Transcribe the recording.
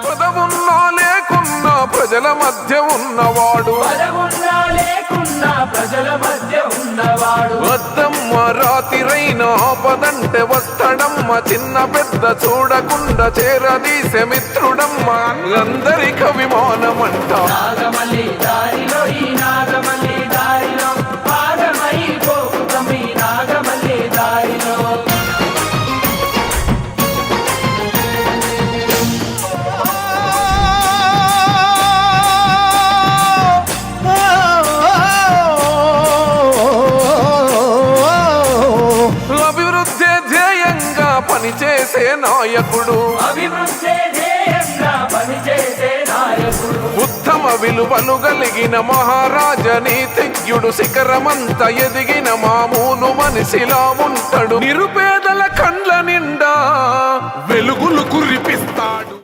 పదవున్నా లేకున్నా ప్రజల మధ్య ఉన్నవాడు, వద్దమ్మ రాతిరైన ఆపదంటే వస్తాడమ్మ, చిన్న పెద్ద చూడకుండా చేరదీసే మిత్రుడమ్మ, అందరికీ అభిమానమంట. పనిచేసే నాయకుడు, ఉత్తమ విలువలు కలిగిన మహారాజ నీతిజ్ఞుడు, శిఖరమంత ఎదిగిన మామూలు మనిషిలా ఉంటాడు. నిరుపేదల కండ్ల నిండా వెలుగులు కురిపిస్తాడు.